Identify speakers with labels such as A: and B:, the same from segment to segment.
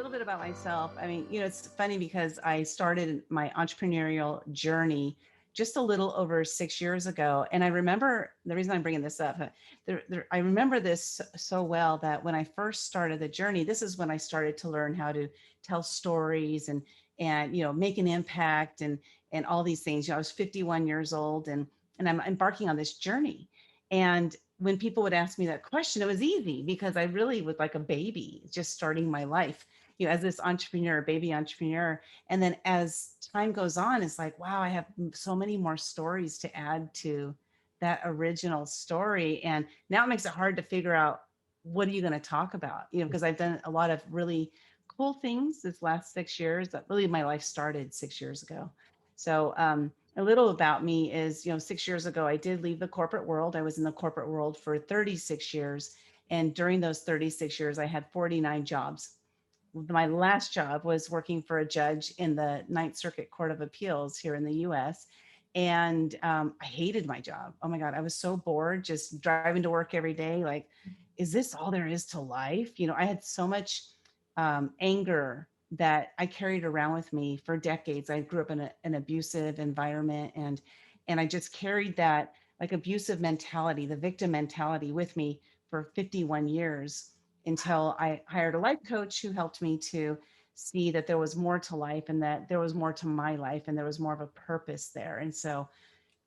A: little bit about myself. I mean, it's funny because I started my entrepreneurial journey just a little over 6 years ago. And I remember the reason I'm bringing this up, I remember this so well that when I first started the journey, this is when I started to learn how to tell stories and make an impact and all these things. I was 51 years old and I'm embarking on this journey. And when people would ask me that question, it was easy because I really was like a baby just starting my life, as this entrepreneur, baby entrepreneur. And then as time goes on, it's like, wow, I have so many more stories to add to that original story. And now it makes it hard to figure out what are you going to talk about, because I've done a lot of really cool things this last 6 years that really my life started 6 years ago. So, a little about me is, 6 years ago, I did leave the corporate world. I was in the corporate world for 36 years. And during those 36 years, I had 49 jobs. My last job was working for a judge in the Ninth Circuit Court of Appeals here in the US. And I hated my job. Oh my God, I was so bored just driving to work every day. Like, is this all there is to life? I had so much anger that I carried around with me for decades. I grew up in an abusive environment, and I just carried that like abusive mentality, the victim mentality with me for 51 years until I hired a life coach who helped me to see that there was more to life and that there was more to my life and there was more of a purpose there. And so,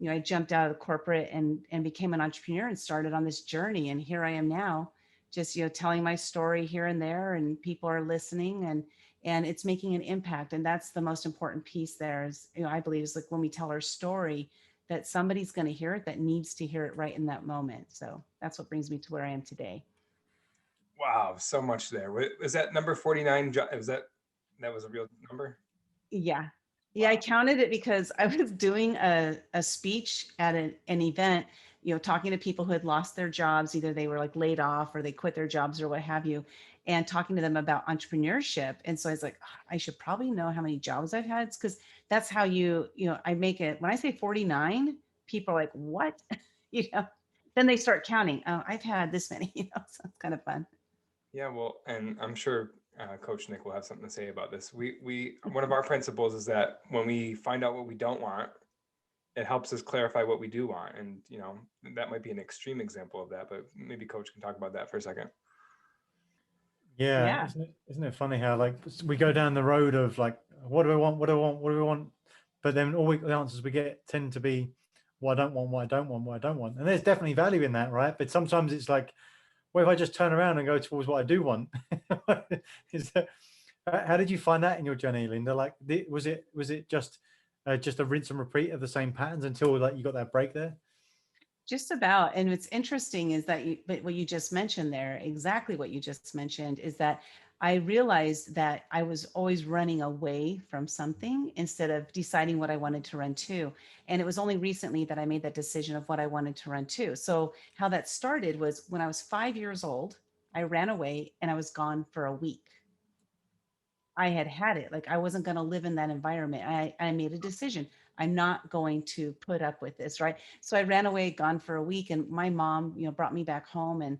A: I jumped out of the corporate and became an entrepreneur and started on this journey. And here I am now, just telling my story here and there, and people are listening, and it's making an impact. And that's the most important piece there is, I believe is like when we tell our story, that somebody's going to hear it that needs to hear it right in that moment. So that's what brings me to where I am today.
B: Wow, so much there. Was that number 49? Was that was a real number?
A: Yeah. Yeah, I
B: Wow.
A: counted it because I was doing a speech at an event, talking to people who had lost their jobs. Either they were like laid off or they quit their jobs or what have you, and talking to them about entrepreneurship. And so I was like, "Ah, I should probably know how many jobs I've had because that's how I make it. When I say 49, people are like, what? you know, then they start counting. Oh, I've had this many, so it's kind of fun.
B: Yeah, well, and I'm sure Coach Nick will have something to say about this. We one of our principles is that when we find out what we don't want, it helps us clarify what we do want. And that might be an extreme example of that, but maybe Coach can talk about that for a second.
C: Yeah,
A: Yeah.
C: isn't it funny how like we go down the road of like, what do I want? What do I want? What do I want? But then the answers we get tend to be, what I don't want, what I don't want, what I don't want. And there's definitely value in that, right? But sometimes it's like, well, if I just turn around and go towards what I do want, is that, how did you find that in your journey, Lynda? Like, was it just a rinse and repeat of the same patterns until like you got that break there?
A: Just about. And what's interesting is that but what you just mentioned there, exactly what you just mentioned, is that I realized that I was always running away from something instead of deciding what I wanted to run to. And it was only recently that I made that decision of what I wanted to run to. So, how that started was when I was 5 years old, I ran away and I was gone for a week. I had had it. Like I wasn't going to live in that environment. I made a decision. I'm not going to put up with this, right? So I ran away, gone for a week, and my mom, brought me back home, and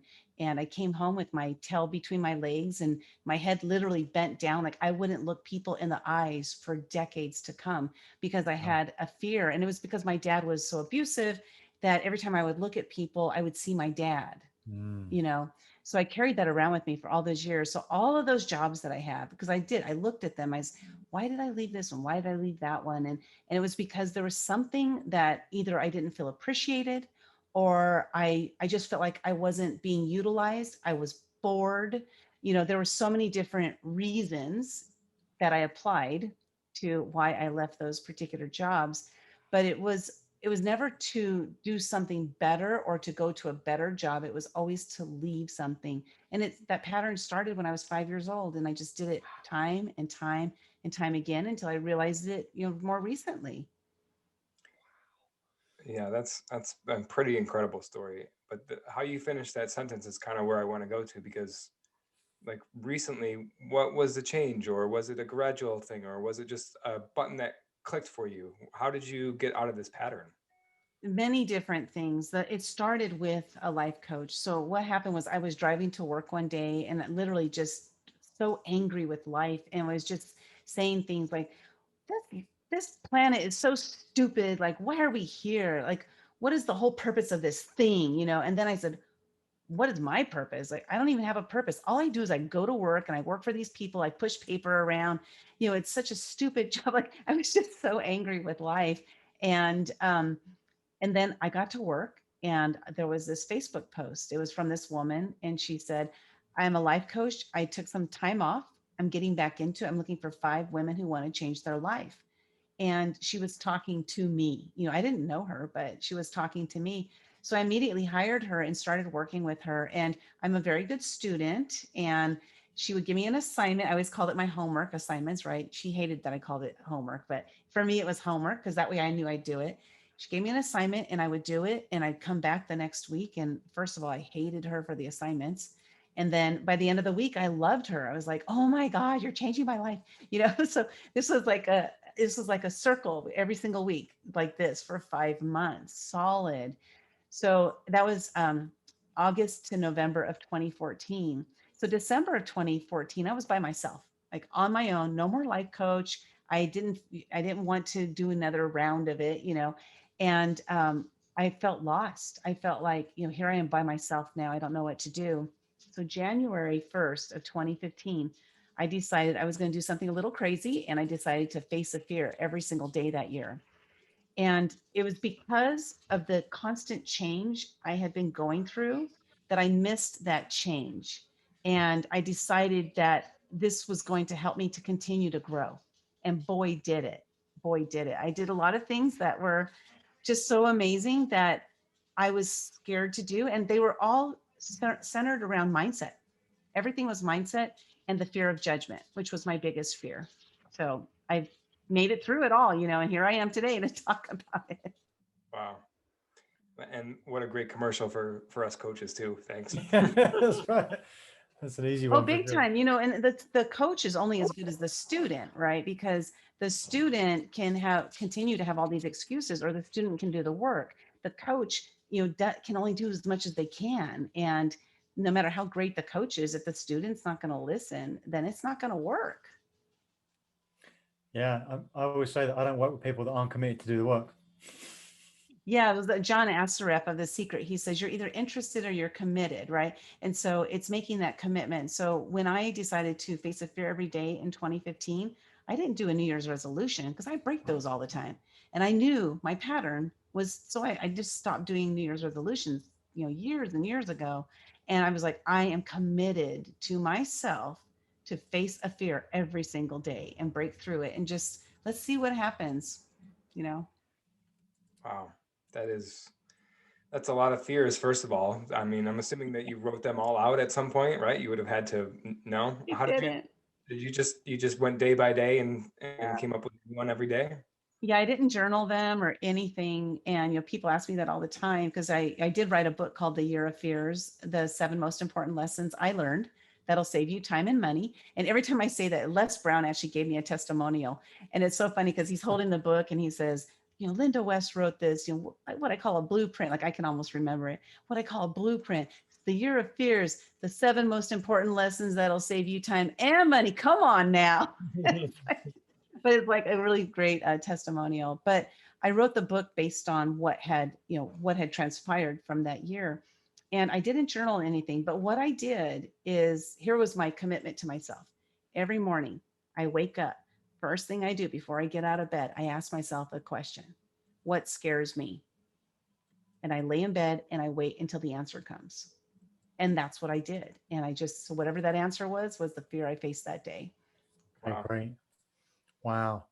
A: I came home with my tail between my legs and my head literally bent down, like I wouldn't look people in the eyes for decades to come because I
C: Oh.
A: had a fear, and it was because my dad was so abusive that every time I would look at people, I would see my dad
C: Mm.
A: you know so I carried that around with me for all those years. So all of those jobs that I have, because I looked at them as, why did I leave this one, why did I leave that one? And it was because there was something that either I didn't feel appreciated, or I just felt like I wasn't being utilized, I was bored. There were so many different reasons that I applied to why I left those particular jobs, but it was never to do something better or to go to a better job. It was always to leave something. And that pattern started when I was 5 years old. And I just did it time and time and time again until I realized it, more recently.
B: Yeah, that's a pretty incredible story. But how you finish that sentence is kind of where I want to go to, because like recently, what was the change, or was it a gradual thing, or was it just a button that clicked for you? How did you get out of this pattern?
A: Many different things. That it started with a life coach. So what happened was I was driving to work one day and it literally just so angry with life and was just saying things like, this planet is so stupid. Like, why are we here? Like, what is the whole purpose of this thing? And then I said, what is my purpose? Like, I don't even have a purpose. All I do is I go to work and I work for these people. I push paper around. It's such a stupid job. Like, I was just so angry with life. And then I got to work and there was this Facebook post. It was from this woman and she said, I'm a life coach. I took some time off. I'm getting back into it. I'm looking for 5 women who want to change their life. And she was talking to me. I didn't know her, but she was talking to me. So I immediately hired her and started working with her. And I'm a very good student. And she would give me an assignment. I always called it my homework assignments, right? She hated that I called it homework, but for me, it was homework because that way I knew I'd do it. She gave me an assignment and I would do it. And I'd come back the next week. And first of all, I hated her for the assignments. And then by the end of the week, I loved her. I was like, oh my God, you're changing my life. So this was like a circle every single week, like this for 5 months, solid. So that was August to November of 2014. So December of 2014, I was by myself, like on my own, no more life coach. I didn't, I didn't want to do another round of it, and I felt lost. I felt like, here I am by myself now. I don't know what to do. So January 1st of 2015, I decided I was going to do something a little crazy and I decided to face a fear every single day that year. And it was because of the constant change I had been going through that I missed that change. And I decided that this was going to help me to continue to grow. And boy, did it. Boy, did it. I did a lot of things that were just so amazing that I was scared to do. And they were all centered around mindset. Everything was mindset and the fear of judgment, which was my biggest fear. So I've made it through it all, and here I am today to talk about it.
B: Wow. And what a great commercial for us coaches too. Thanks.
C: That's right. That's an easy
A: Oh,
C: one for
A: big
C: sure.
A: time, and the coach is only as good as the student, right? Because the student can continue to have all these excuses, or the student can do the work. The coach, can only do as much as they can. And no matter how great the coach is, if the student's not going to listen, then it's not going to work.
C: Yeah, I always say that I don't work with people that aren't committed to do the work.
A: Yeah, it was John Assaraf of The Secret. He says you're either interested or you're committed, right? And so it's making that commitment. So when I decided to face a fear every day in 2015, I didn't do a New Year's resolution because I break those all the time. And I knew my pattern was, so I just stopped doing New Year's resolutions, years and years ago. And I was like, I am committed to myself to face a fear every single day and break through it and just let's see what happens, you know.
B: Wow. That's a lot of fears, first of all. I mean, I'm assuming that you wrote them all out at some point, right? You would have had to know.
A: I
B: How
A: didn't.
B: did you just went day by day and came up with one every day?
A: Yeah, I didn't journal them or anything. And, people ask me that all the time because I did write a book called The Year of Fears, the 7 most important lessons I learned that'll save you time and money. And every time I say that, Les Brown actually gave me a testimonial. And it's so funny because he's holding the book and he says, Lynda West wrote this, what I call a blueprint. Like I can almost remember it. What I call a blueprint. The Year of Fears, the 7 most important lessons that'll save you time and money. Come on now. But it's like a really great testimonial. But I wrote the book based on what had transpired from that year. And I didn't journal anything, but what I did is here was my commitment to myself. Every morning I wake up, first thing I do before I get out of bed, I ask myself a question. What scares me? And I lay in bed and I wait until the answer comes. And that's what I did. And so whatever that answer was the fear I faced that day.
C: Okay,
B: Wow.
C: great. Wow.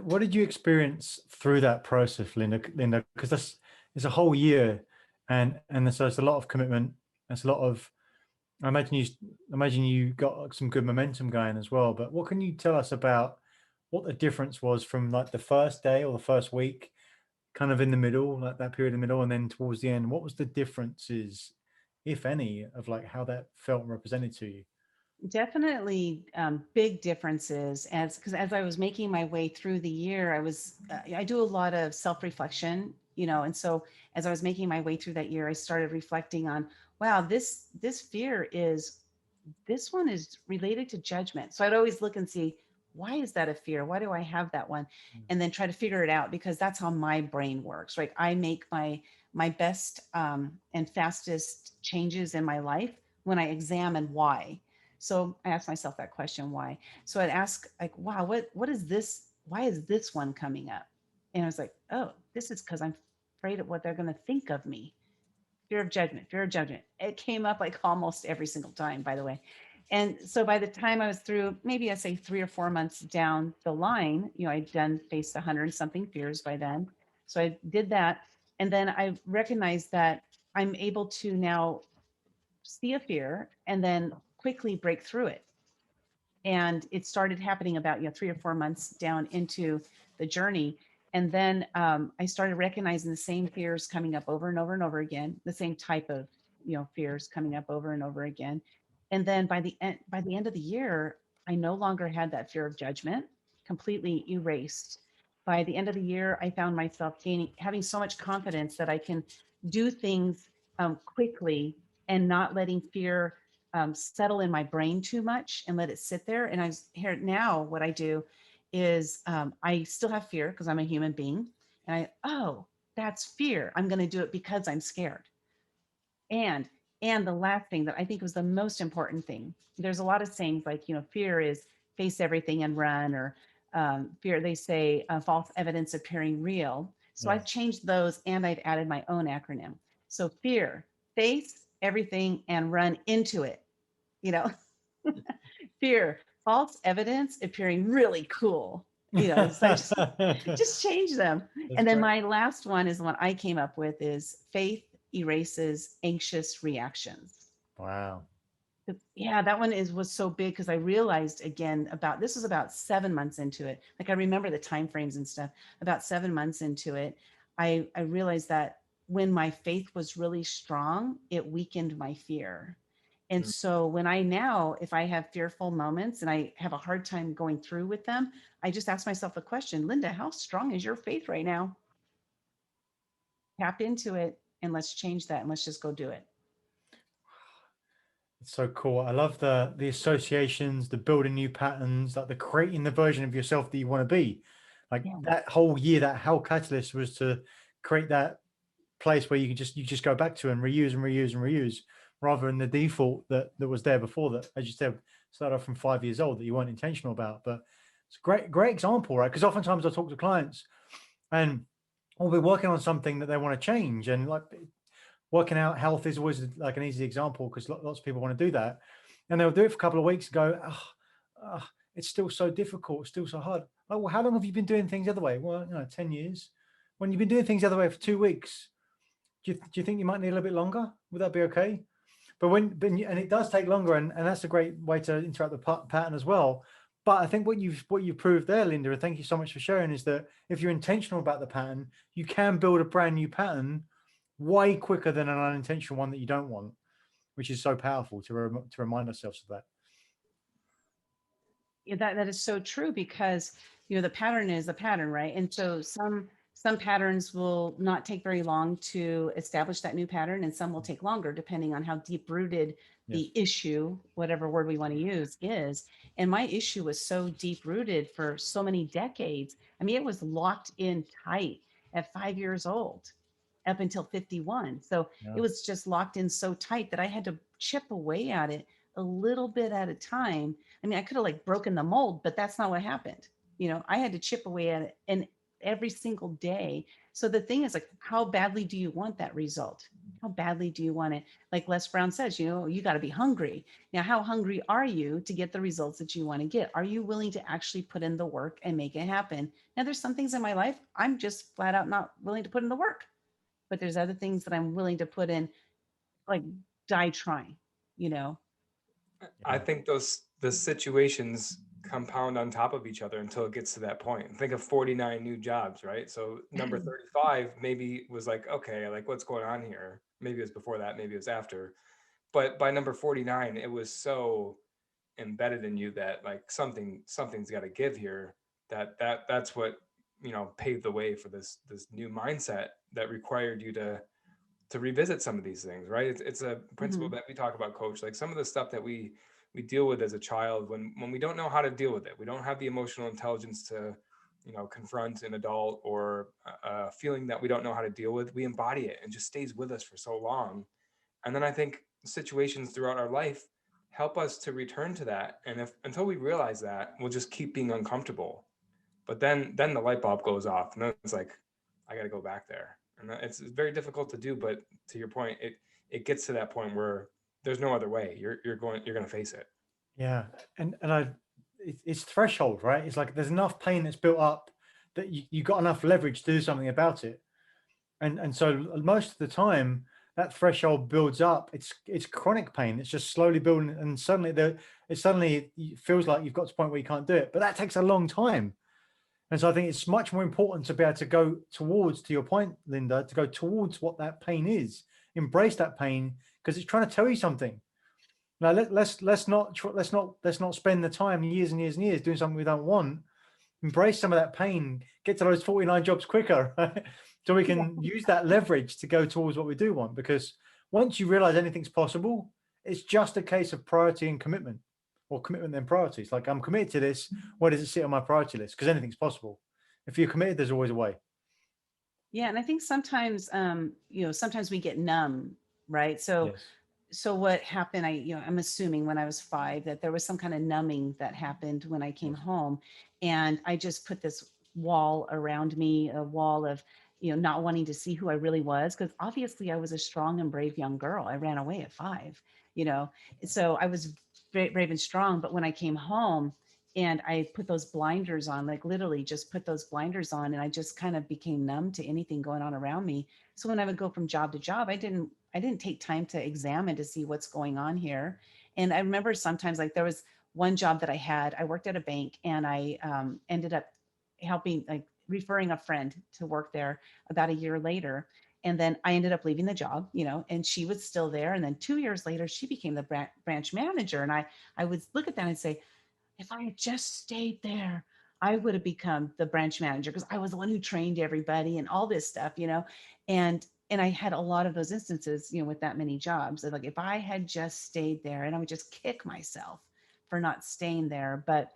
C: What did you experience through that process, Lynda? Because it's a whole year, and so it's a lot of commitment. It's a lot of. I imagine you got some good momentum going as well. But what can you tell us about what the difference was from like the first day or the first week, kind of in the middle, like that period in the middle, and then towards the end? What was the differences, if any, of like how that felt and represented to you?
A: Definitely big differences because as I was making my way through the year, I do a lot of self-reflection, and so as I was making my way through that year, I started reflecting on, wow, this fear is this one is related to judgment. So I'd always look and see, why is that a fear? Why do I have that one? And then try to figure it out, because that's how my brain works, right? I make my best and fastest changes in my life when I examine why. So I asked myself that question, why? So I'd ask like, wow, what is this? Why is this one coming up? And I was like, oh, this is because I'm afraid of what they're going to think of me. Fear of judgment, fear of judgment. It came up like almost every single time, by the way. And so by the time I was through, maybe I say 3 or 4 months down the line, I'd done faced 100 something fears by then. So I did that. And then I recognized that I'm able to now see a fear and then quickly break through it. And it started happening about 3 or 4 months down into the journey. And then I started recognizing the same fears coming up over and over and over again, the same type of fears coming up over and over again. And then by the end of the year, I no longer had that fear of judgment, completely erased. By the end of the year, I found myself having so much confidence that I can do things quickly and not letting fear settle in my brain too much and let it sit there. And I here now, what I do is I still have fear because I'm a human being. And that's fear. I'm going to do it because I'm scared. And and the last thing that I think was the most important thing, there's a lot of sayings like, fear is face everything and run, or fear, they say, false evidence appearing real. So
C: Yeah.
A: I've changed those and I've added my own acronym. So fear, face everything and run into it. You know, fear, false evidence appearing really cool. So I just change them.
C: That's
A: And then
C: great.
A: my last one is the one I came up with, is faith erases anxious reactions.
C: Wow.
A: Yeah, that one was so big because I realized, again, about this was about 7 months into it. Like I remember the time frames and stuff. About 7 months into it, I realized that when my faith was really strong, it weakened my fear. And
B: Mm.
A: so when if I have fearful moments and I have a hard time going through with them, I just ask myself a question: Lynda, how strong is your faith right now? Tap into it and let's change that and let's just go do it.
C: It's so cool. I love the associations, the building new patterns, like the creating the version of yourself that you want to be. Like
A: Yeah.
C: that whole year, that whole catalyst was to create that place where you just go back to and reuse and reuse and reuse, rather than the default that was there before, that, as you said, started off from 5 years old, that you weren't intentional about. But it's a great example, right? Because oftentimes I talk to clients and we'll be working on something that they want to change, and like working out health is always like an easy example because lots of people want to do that, and they'll do it for a couple of weeks and go, it's still so difficult, it's still so hard. Like, well, how long have you been doing things the other way? Well, 10 years. When you've been doing things the other way for 2 weeks, do you think you might need a little bit longer? Would that be okay? But and it does take longer, and that's a great way to interact with the pattern as well. But I think what you've proved there, Lynda, and thank you so much for sharing, is that if you're intentional about the pattern, you can build a brand new pattern way quicker than an unintentional one that you don't want, which is so powerful to remind ourselves of that.
A: Yeah, that is so true, because the pattern is a pattern, right? And so some patterns will not take very long to establish that new pattern, and some will take longer depending on how deep rooted
C: Yes.
A: the issue, whatever word we want to use, is. And my issue was so deep rooted for so many decades. I mean, it was locked in tight at 5 years old up until 51. So it
C: Yeah.
A: was just locked in so tight that I had to chip away at it a little bit at a time. I mean, I could have like broken the mold, but that's not what happened. I had to chip away at it, and every single day. So the thing is, like, how badly do you want that result? How badly do you want it? Like Les Brown says, you got to be hungry. Now, how hungry are you to get the results that you want to get? Are you willing to actually put in the work and make it happen? Now, there's some things in my life I'm just flat out not willing to put in the work, but there's other things that I'm willing to put in, like die trying, you know?
B: I think the situations compound on top of each other until it gets to that point. Think of 49 new jobs, right? So number 35 maybe was like, okay, like what's going on here? Maybe it was before that, maybe it was after. But by number 49, it was so embedded in you that like something's got to give here. That's what, paved the way for this new mindset that required you to revisit some of these things, right? It's a principle
A: Mhm.
B: that we talk about, coach. Like some of the stuff that we we deal with as a child when we don't know how to deal with it. We don't have the emotional intelligence to, confront an adult, or a feeling that we don't know how to deal with. We embody it and just stays with us for so long. And then I think situations throughout our life help us to return to that. And if until we realize that, we'll just keep being uncomfortable. But then the light bulb goes off, and then it's like, I got to go back there. And it's very difficult to do. But to your point, it gets to that point where there's no other way. You're going to face it.
C: Yeah, it's threshold, right? It's like there's enough pain that's built up that you got enough leverage to do something about it, and so most of the time that threshold builds up. It's chronic pain. It's just slowly building, and suddenly it feels like you've got to a point where you can't do it. But that takes a long time, and so I think it's much more important to be able to go towards, to your point, Lynda, to go towards what that pain is, embrace that pain because it's trying to tell you something. Now let's not spend the time years and years and years doing something we don't want. Embrace some of that pain. Get to those 49 jobs quicker, right? So we can use that leverage to go towards what we do want. Because once you realize anything's possible, it's just a case of priority and commitment, or commitment and priorities. Like, I'm committed to this. Where does it sit on my priority list? Because anything's possible. If you're committed, there's always a way.
A: Yeah, and I think sometimes, sometimes we get numb, right? So
C: Yes.
A: what happened, I'm assuming when I was 5 that there was some kind of numbing that happened when I came
C: Yes.
A: home, and I just put this wall around me, a wall of, not wanting to see who I really was, because obviously I was a strong and brave young girl. I ran away at 5, you know, so I was brave and strong. But when I came home and I put those blinders on, like literally just put those blinders on, and I just kind of became numb to anything going on around me. So when I would go from job to job, I didn't take time to examine to see what's going on here. And I remember sometimes, like, there was one job that I had. I worked at a bank, and I ended up helping, like, referring a friend to work there about a year later. And then I ended up leaving the job, and she was still there. And then 2 years later, she became the branch manager. And I would look at that and say, if I had just stayed there, I would have become the branch manager, because I was the one who trained everybody and all this stuff, and I had a lot of those instances, with that many jobs. Like, if I had just stayed there, and I would just kick myself for not staying there. But,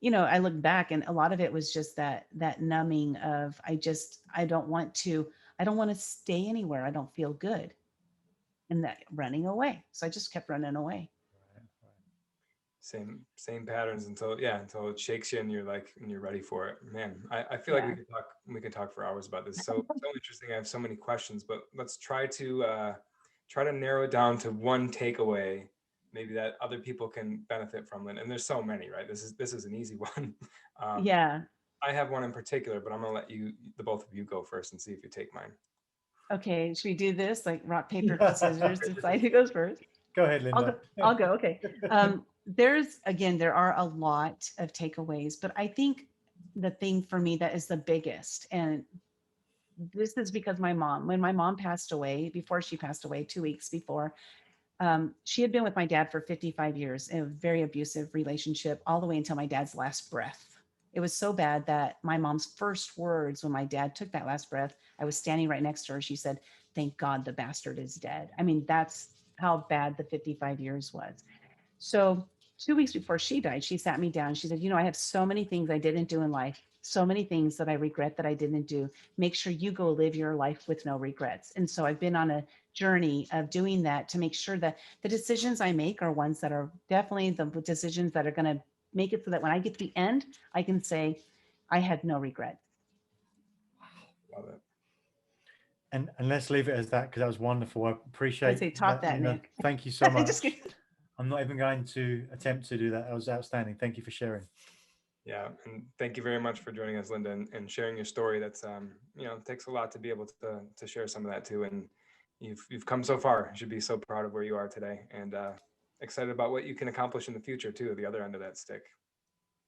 A: I look back, and a lot of it was just that numbing of, I don't want to stay anywhere. I don't feel good. And that running away. So I just kept running away.
B: Same patterns until it shakes you, and you're ready for it. Man, I feel like
A: Yeah.
B: we could talk for hours about this. So interesting. I have so many questions, but let's try to narrow it down to one takeaway, maybe that other people can benefit from it. And there's so many, right? This is an easy one.
A: Yeah.
B: I have one in particular, but I'm gonna let the both of you go first and see if you take mine.
A: Okay. Should we do this like rock, paper,
C: Yeah.
A: scissors, decide who goes first?
C: Go ahead,
A: I'll go.
C: Lynda.
A: I'll go. Okay. There are a lot of takeaways, but I think the thing for me that is the biggest, and this is because when my mom passed away, before she passed away, 2 weeks before, she had been with my dad for 55 years in a very abusive relationship, all the way until my dad's last breath. It was so bad that my mom's first words when my dad took that last breath, I was standing right next to her. She said, "Thank God the bastard is dead." I mean, that's how bad the 55 years was. So 2 weeks before she died, she sat me down. She said, "I have so many things I didn't do in life, so many things that I regret that I didn't do. Make sure you go live your life with no regrets." And so I've been on a journey of doing that to make sure that the decisions I make are ones that are definitely the decisions that are going to make it so that when I get to the end, I can say, I had no regret.
B: Love it.
C: And let's leave it as that, because that was wonderful. I
A: I'd
C: appreciate
A: say top that,
C: Lynda.
A: Nick.
C: Thank you so
A: Just
C: much.
A: kidding.
C: I'm not even going to attempt to do that. That was outstanding. Thank you for sharing.
B: Yeah, and thank you very much for joining us, Lynda, and sharing your story. That's it takes a lot to be able to share some of that too. And you've come so far. You should be so proud of where you are today, and excited about what you can accomplish in the future too. The other end of that stick.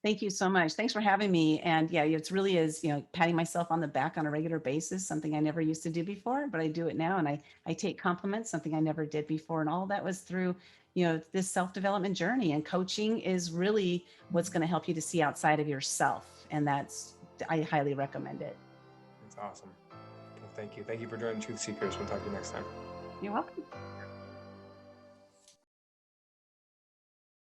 A: Thank you so much. Thanks for having me. And yeah, it's really is, patting myself on the back on a regular basis, something I never used to do before, but I do it now. And I take compliments, something I never did before. And all that was through, this self-development journey, and coaching is really what's going to help you to see outside of yourself. And I highly recommend it.
B: That's awesome. Well, thank you. Thank you for joining Truth Seekers. We'll talk to you next time.
A: You're welcome.